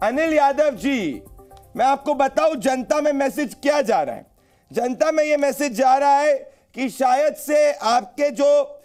अनिल यादव जी, मैं आपको बताऊं जनता में मैसेज क्या जा रहा है। जनता में यह मैसेज जा रहा है कि शायद से आपके जो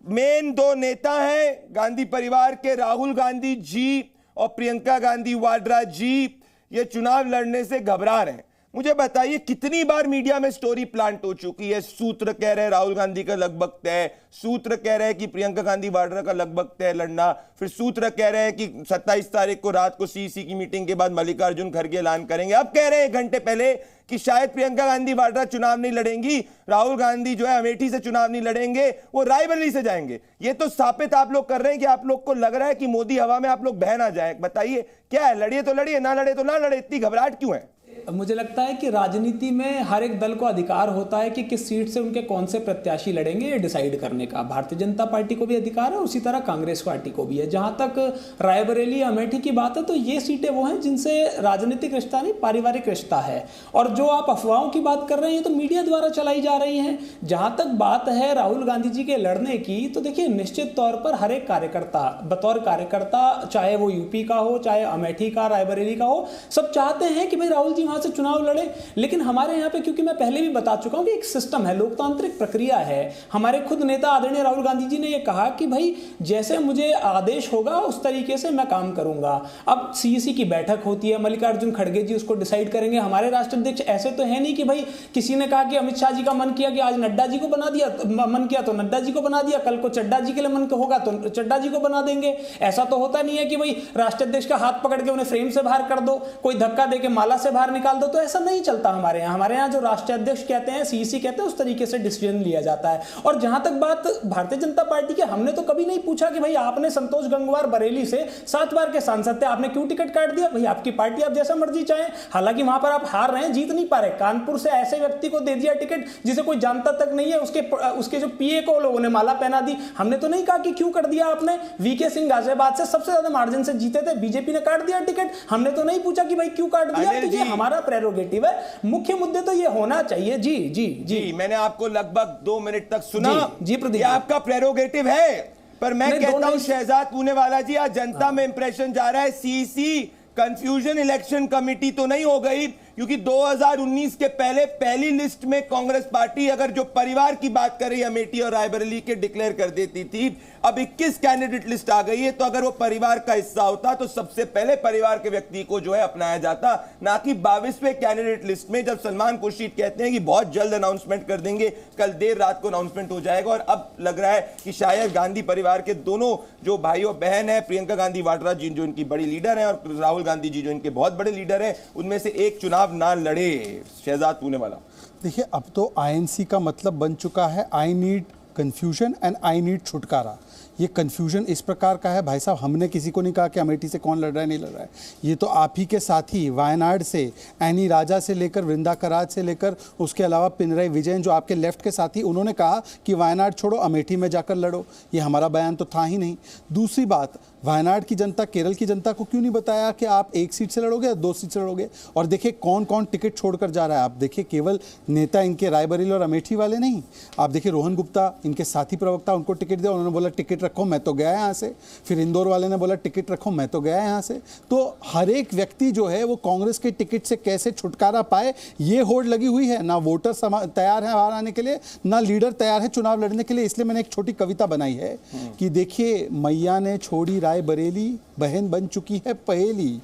मेन दो नेता हैं गांधी परिवार के, राहुल गांधी जी और प्रियंका गांधी वाड्रा जी, ये चुनाव लड़ने से घबरा रहे हैं। मुझे बताइए कितनी बार मीडिया में स्टोरी प्लांट हो चुकी है। सूत्र कह रहे हैं राहुल गांधी का लगभग तय, सूत्र कह रहे हैं कि प्रियंका गांधी वाड्रा का लगभग तय लड़ना, फिर सूत्र कह रहे हैं कि 27 तारीख को रात को सीईसी की मीटिंग के बाद मल्लिकार्जुन खड़गे ऐलान करेंगे। अब कह रहे हैं 1 घंटे पहले कि शायद प्रियंका गांधी वाड्रा चुनाव नहीं लड़ेंगी, राहुल गांधी जो है अमेठी से चुनाव नहीं लड़ेंगे, वो रायबरेली से जाएंगे। ये तो स्थापित आप लोग कर रहे हैं कि आप लोग को लग रहा है कि मोदी हवा में आप लोग बह ना जाए। बताइए क्या है, लड़िए तो लड़िए, ना लड़े तो ना लड़े, इतनी घबराहट क्यों है? मुझे लगता है कि राजनीति में हर एक दल को अधिकार होता है कि किस सीट से उनके कौन से प्रत्याशी लड़ेंगे ये डिसाइड करने का। भारतीय जनता पार्टी को भी अधिकार है, उसी तरह कांग्रेस पार्टी को भी है। जहां तक रायबरेली अमेठी की बात है तो ये सीटें वो हैं जिनसे राजनीतिक रिश्ता नहीं पारिवारिक रिश्ता है। और जो आप अफवाहों की बात कर रहे हैं तो मीडिया द्वारा चलाई जा रही हैं। जहां तक बात है राहुल गांधी जी के लड़ने की, तो देखिए निश्चित तौर पर हर एक कार्यकर्ता बतौर कार्यकर्ता, चाहे वो यूपी का हो, चाहे अमेठी का, रायबरेली का हो, सब चाहते हैं कि भाई राहुल जी वहां से चुनाव लड़े। लेकिन हमारे यहाँ पे, क्योंकि मैं पहले भी बता चुका हूं कि एक सिस्टम है, लोकतांत्रिक प्रक्रिया है। हमारे खुद नेता आदरणीय राहुल गांधी जी ने यह कहा कि भाई जैसे मुझे आदेश होगा उस तरीके से मैं काम करूंगा। अब सीईसी की बैठक होती है, मल्लिकार्जुन खड़गे जी उसको डिसाइड करेंगे। हमारे राष्ट्रीय अध्यक्ष ऐसे तो है नहीं कि भाई किसी ने कहा कि अमित शाह जी का मन किया कि आज नड्डा जी को बना दिया, मन किया तो नड्डा जी को बना दिया, कल को चड्डा जी के लिए मन होगा तो चड्डा जी को बना देंगे। ऐसा तो होता नहीं है कि भाई राष्ट्रीय अध्यक्ष का हाथ पकड़ के उन्हें फ्रेम से बाहर कर दो, कोई धक्का देके माला से बाहर निकाल दो, तो ऐसा नहीं चलता हमारे यहाँ। हमारे यहाँ जो राष्ट्रीय अध्यक्ष कहते हैं, सीईसी कहते हैं, उस तरीके से डिसीजन लिया जाता है। और जहां तक बात भारतीय जनता पार्टी के, हमने तो कभी नहीं पूछा कि भाई आपने संतोष गंगवार बरेली से 7 बार के सांसद थे, आपने क्यों टिकट काट दिया? भाई आपकी पार्टी, आप जैसा मर्जी चाहें। हालांकि वहां पर आप हार रहे हैं, जीत नहीं पा रहे। कानपुर से ऐसे व्यक्ति को दे दिया टिकट जिसे कोई जानता तक नहीं है, उसके जो पीए को लोगों ने माला पहना दी। हमने तो नहीं कहा कि क्यों कर दिया आपने। वीके सिंह गाजियाबाद से सबसे ज्यादा मार्जिन से जीते थे, बीजेपी ने काट दिया टिकट। हमने तो नहीं पूछा कि भाई क्यों काट दिया। तो ये हमारा प्रेरोगेटिव है। मुख्य मुद्दे तो ये होना चाहिए। जी जी जी, मैंने आपको लगभग 2 मिनट तक सुना। जी प्रदीप, आपका प्रेरोगेटिव है, पर मैं कहता हूं शहजाद पूनेवाला जी, आज जनता में इंप्रेशन जा रहा है सीईसी कंफ्यूजन इलेक्शन कमेटी तो नहीं हो गई, क्योंकि 2019 के पहले पहली लिस्ट में कांग्रेस पार्टी अगर जो परिवार की बात कर रही है अमेठी और रायबरेली के डिक्लेयर कर देती थी। अब 21 कैंडिडेट लिस्ट आ गई है, तो अगर वो परिवार का हिस्सा होता तो सबसे पहले परिवार के व्यक्ति को जो है अपनाया जाता, ना कि 22वें कैंडिडेट लिस्ट में। जब सलमान खुर्शीद कहते हैं कि बहुत जल्द अनाउंसमेंट कर देंगे, कल देर रात को अनाउंसमेंट हो जाएगा। और अब लग रहा है कि शायद गांधी परिवार के दोनों जो भाई और बहन है, प्रियंका गांधी वाड्रा जी जो इनकी बड़ी लीडर है और राहुल गांधी जी जो इनके बहुत बड़े लीडर है, उनमें से एक चुनाव ना लड़े। शहजाद पूनेवाला, देखिए अब तो आईएनसी का मतलब बन चुका है I need confusion and I need छुटकारा। ये कन्फ्यूजन इस प्रकार का है, भाई साहब हमने किसी को नहीं कहा कि अमेठी से कौन लड़ रहा है नहीं लड़ रहा है। ये तो आप ही के साथी वायनाड से एनी राजा से लेकर वृंदा कराज से लेकर उसके अलावा पिनराई विजयन जो आपके लेफ्ट के साथी, उन्होंने कहा कि वायनाड छोड़ो अमेठी में जाकर लड़ो। ये हमारा बयान तो था ही नहीं। दूसरी बात, वायनाड की जनता, केरल की जनता को क्यों नहीं बताया कि आप 1 सीट से लड़ोगे या 2 सीट से लड़ोगे? और देखिए कौन कौन टिकट छोड़कर जा रहा है। आप देखिए केवल नेता इनके रायबरेली और अमेठी वाले नहीं, आप देखिए रोहन गुप्ता इनके साथी प्रवक्ता, उनको टिकट दिया, उन्होंने बोला टिकट रखो मैं तो गया यहाँ से। फिर इंदौर वाले ने बोला टिकट रखो मैं तो गया यहाँ से। तो हर एक व्यक्ति जो है वो कांग्रेस के टिकट से कैसे छुटकारा पाए, ये होड़ लगी हुई है। ना वोटर तैयार है बाहर आने के लिए, ना लीडर तैयार है चुनाव लड़ने के लिए। इसलिए मैंने एक छोटी कविता बनाई है कि देखिए मैया ने छोड़ी रायबरेली, बहन बन चुकी है पहेली।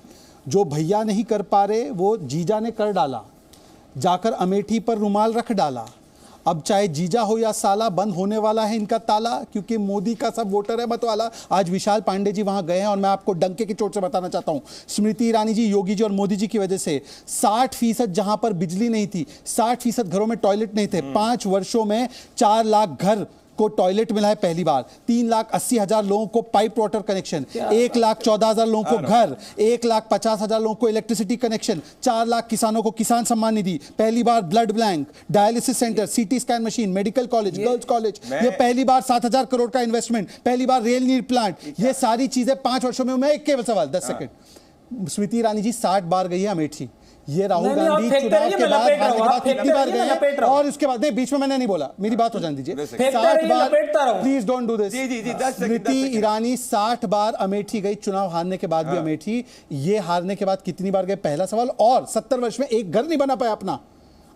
जो भैया नहीं कर पा रहे वो जीजा ने कर डाला, जाकर अमेठी पर रुमाल रख डाला। अब चाहे जीजा हो या साला, बंद होने वाला है इनका ताला, क्योंकि मोदी का सब वोटर है मतवाला। आज विशाल पांडे जी वहां गए हैं और मैं आपको डंके की चोट से बताना चाहता हूं, स्मृति ईरानी जी, योगी जी और मोदी जी की वजह से 60% जहां पर बिजली नहीं थी, 60% घरों में टॉयलेट नहीं थे, 5 वर्षों में 4 लाख घर को टॉयलेट मिला है पहली बार, 3,80,000 लोगों को पाइप वाटर कनेक्शन, 1,14,000 लोगों को घर, 1,50,000 लोगों को इलेक्ट्रिसिटी कनेक्शन, 4 लाख किसानों को किसान सम्मान निधि, पहली बार blood bank, dialysis centre, CT scan machine, medical college, girls college, ये पहली बार 7,000 करोड़ का इन्वेस्टमेंट, पहली बार रेल नीर प्लांट। ये सारी चीजें 5 वर्षों में। मैं एक केवल सवाल 10 सेकंड, स्मृति ईरानी जी 60 बार गई है अमेठी, ये राहुल नहीं, गांधी आप फेंकते चुनाव रहिए, के मैं बाद लपेट रहा हारने के हूं, बाद आप फेंकते कितनी बार रहिए, मैं गए लपेट रहा हूं। और उसके बाद नहीं, बीच में मैंने नहीं बोला, मेरी बात हो जाने दीजिए। फेंकते 60 रहिए, बार, लपेटता रहूं। Please don't do this. जी, 10 सेकंड, स्मृति 10 सेकंड। ईरानी 60 बार अमेठी गई, चुनाव हारने के बाद भी अमेठी। ये हारने के बाद कितनी बार गए, पहला सवाल। और 70 वर्ष में एक घर नहीं बना पाया अपना।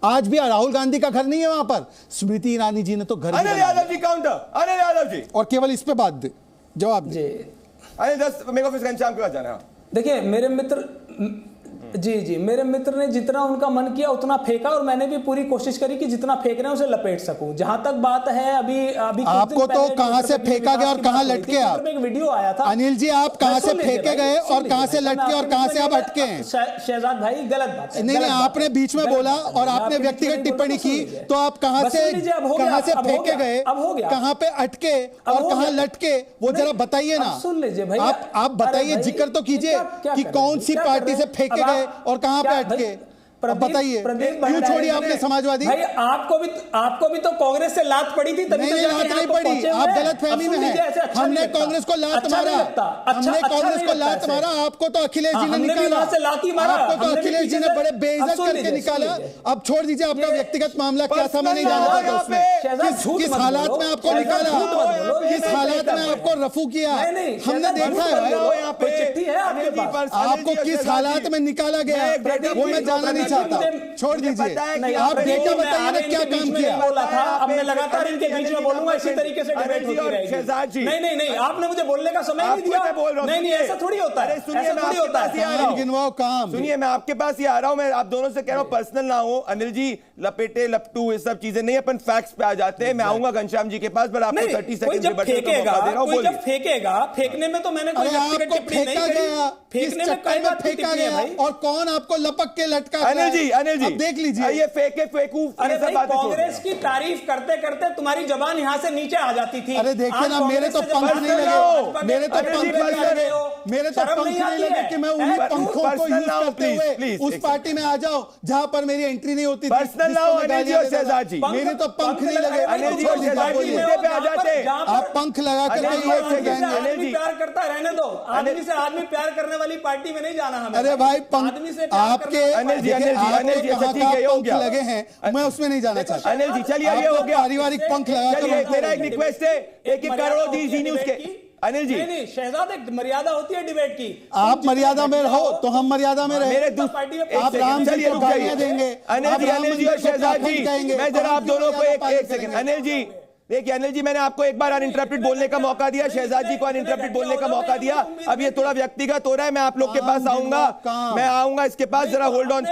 आज भी राहुल गांधी का घर नहीं है वहां पर, स्मृति ईरानी जी ने तो घर अनिल यादव जी काउंटर, अनिल यादव जी, और केवल इस पे बात दे, जवाब दे। अनिल 10 मेरे को फिर घनश्याम के पास जाना है। देखिए मेरे मित्र, जी मेरे मित्र ने जितना उनका मन किया उतना फेंका, और मैंने भी पूरी कोशिश करी कि जितना फेंक रहे हैं उसे लपेट सकूं। जहां तक बात है अभी आपको तो कहां से फेंका गया और कहां लटके आप, एक वीडियो आया था अनिल जी, आप कहां से फेंके गए और कहां से लटके और कहां से आप अटके हैं? शहजाद भाई गलत बात है। नहीं, आपने बीच में बोला और आपने व्यक्तिगत टिप्पणी की, तो आप कहां से फेंके गए, कहां पे अटके और कहां लटके, वो जरा बताइए ना। सुन लीजिए भाई, आप बताइए, जिक्र तो कीजिए कि कौन सी पार्टी से फेंके गए और कहां पे अटके, बताइए। क्यों छोड़ी आपने समाजवादी? भाई आपको भी तो कांग्रेस से लात पड़ी थी, तभी नहीं, लात नहीं पड़ी, आप गलत फहमी में हैं। हमने कांग्रेस को लात मारा, हमने कांग्रेस को लात मारा, आपको तो अखिलेश जी ने निकाला, आपको तो अखिलेश जी ने बड़े बेइज्जत करके निकाला। अब छोड़ दीजिए आपका व्यक्तिगत मामला क्या था, मैं नहीं जानना चाहता उसमें किस हालात में आपको निकाला, किस हालात में आपको रफू किया, हमने देखा है। आपको किस हालात में निकाला गया वो मैं जानना नहीं चाहता, छोड़ दीजिए। आप डेटा बताइए ना, क्या काम किया। बोला था, अब मैं लगातार इनके बीच में बोलूंगा, इसी तरीके से डिबेट होती रहेगी। नहीं, आपने मुझे बोलने का समय नहीं दिया। नहीं, ऐसा थोड़ी होता है, ऐसा थोड़ी होता है। गिनवाओ काम। सुनिए, मैं आपके पास ही आ रहा हूं, मैं आप दोनों से कह रहा हूं पर्सनल ना हो। अनिल जी, लपेटे लपटू ये सब चीजें नहीं, अपन फैक्ट्स पे आ जाते हैं। मैं आऊंगा घनश्याम जी के पास, पर आपको 30 सेकंड जब फेंकेगा, फेंकने में तो मैंने कोई व्यक्तिगत टिप्पणी नहीं करी। फेंकने में कई बार फेंका गया और कौन आपको लपक के लटका। अनिल जी अब देख लीजिए, ये फेंकू। अरे भाई, कांग्रेस की तारीफ करते करते तुम्हारी जबान यहाँ से नीचे आ जाती थी। अरे देखिए ना, मेरे तो पंख नहीं लगे, मेरे तो पंख नहीं लगे, मेरे तो पंख नहीं लगे कि मैं उन्हीं पंखों को यूज करते हुए उस पार्टी में आ जाऊं जहां पर मेरी एंट्री नहीं होती थी। पर्सनल ना हो अनिल जी और शहजाद जी, मेरे तो पंख नहीं लगे। अनिल जी और शहजाद जी मुद्दे पे आ जाते हैं। आप पंख लगा कर आदमी प्यार करता रहने दो, आदमी से आदमी प्यार करने वाली पार्टी में नहीं जाना हमें। अरे भाई, आदमी से आपके पंख लगे हैं, मैं उसमें नहीं जाना चाहता। अनिल जी चलिए, ये हो गया पारिवारिक पंख लगा। मेरा एक रिक्वेस्ट है, एक करोड़ों जी न्यूज के अनिल जी। नहीं शहजाद, एक मर्यादा होती है डिबेट की। आप मर्यादा में रहो तो हम मर्यादा में रहे। मेरे आप राम जी को गालियां देंगे। अनिल जी और शहजाद जी, मैं जरा आप दोनों को एक सेकंड। अनिल जी देखिए, अनिल जी मैंने आपको एक बार अनइंटरप्टेड बोलने का मौका दिया, शहजाद जी को अनइंटरप्टेड बोलने का मौका दिया। अब ये थोड़ा व्यक्तिगत हो रहा है, मैं आप लोग के पास आऊंगा, मैं आऊंगा इसके पास, जरा होल्ड ऑन।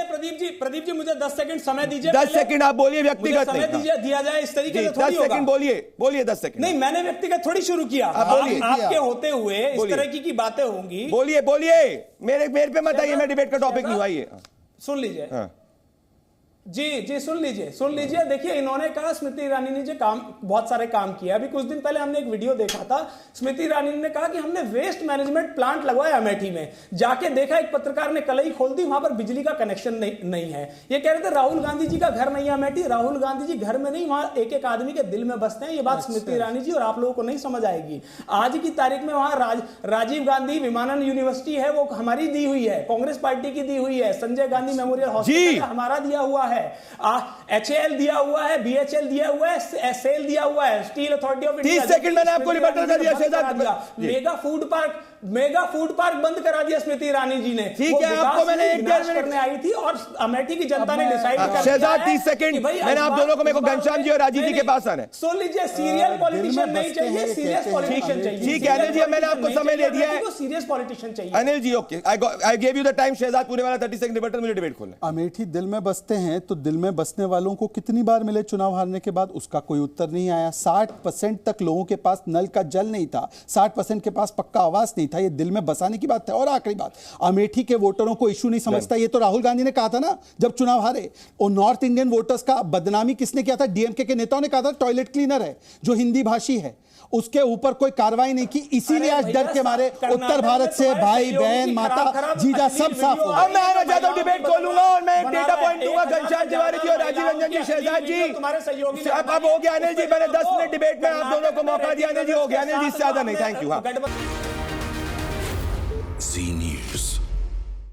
प्रदीप जी मुझे 10 सेकंड समय दीजिए। 10 सेकंड आप बोलिए, व्यक्तिगत समय दिया जाए इस तरीके से। 10 सेकंड बोलिए 10 सेकंड। नहीं, मैंने व्यक्तिगत थोड़ी शुरू किया, आपके होते हुए इस तरह की बातें होंगी। बोलिए, मेरे पे मत आइए, मैं डिबेट का टॉपिक नहीं आइए। सुन लीजिए जी सुन लीजिए। देखिए, इन्होंने कहा स्मृति ईरानी ने जो बहुत सारे काम किए। अभी कुछ दिन पहले हमने एक वीडियो देखा था, स्मृति ईरानी ने कहा कि हमने वेस्ट मैनेजमेंट प्लांट लगवाया अमेठी में। जाके देखा, एक पत्रकार ने कलई खोल दी, वहां पर बिजली का कनेक्शन नहीं है। ये कह रहे थे राहुल गांधी जी का घर नहीं है अमेठी। राहुल गांधी जी घर में नहीं, वहां एक आदमी के दिल में बसते हैं। ये बात स्मृति ईरानी जी और आप लोगों को नहीं समझ आएगी। आज की तारीख में वहां राजीव गांधी विमानन यूनिवर्सिटी है, वो हमारी दी हुई है, कांग्रेस पार्टी की दी हुई है। संजय गांधी मेमोरियल हॉस्पिटल हमारा दिया हुआ है, HAL दिया हुआ है, BHL दिया हुआ है, SAIL दिया हुआ है, steel authority of India. 30 second मैंने आपको रिबटल कर दिया शहजाद। मेगा फूड पार्क बंद करा दिया स्मृति ईरानी जी ने। ठीक है, आपको मैंने 1.5 मिनट करने आई थी और अमेठी की जनता ने डिसाइड कर दिया। शहजाद 30 सेकंड मैंने आप दोनों को, मेरे को घनश्याम जी और राजीव जी के पास आना है। सुन लीजिए, सीरियल पॉलिटिशियन नहीं चाहिए, सीरियस पॉलिटिशियन चाहिए। ठीक है अनिल जी, मैंने आपको समय दे दिया है, सीरियस पॉलिटिशियन चाहिए। Anil ji okay, I give you the time. Shahzad पूरे वाला 30 सेकंड डिबेट, मुझे डिबेट खोलना। अमेठी दिल में बसते हैं, तो दिल में बसने वालों को कितनी बार मिले चुनाव हारने के बाद, उसका कोई उत्तर नहीं आया। 60% तक लोगों के पास नल का जल नहीं था, 60% के पास पक्का आवास नहीं था। ये दिल में बसाने की बात है। और आखिरी बात, अमेठी के वोटरों को इशू नहीं समझता, ये तो राहुल गांधी ने कहा था ना जब चुनाव हारे। और नॉर्थ इंडियन वोटर्स का बदनामी किसने किया था? डीएमके के नेताओं ने कहा था टॉयलेट क्लीनर है जो हिंदी भाषी है, उसके ऊपर कोई कार्रवाई नहीं की। इसीलिए आज डर के मारे उत्तर भारत से भाई बहन माता जीजा सब साफ हो। अब मैं आना चाहता हूं, डिबेट खोलूंगा और मैं एक डेटा पॉइंट दूंगा। घनश्याम तिवारी जी और राजीव रंजन जी, शहजाद जी तुम्हारे सहयोगी। अब हो गया अनिल जी, मैंने 10 मिनट डिबेट में आप दोनों को मौका दिया। अनिल जी हो गया, अनिल जी ज्यादा नहीं। Thank you.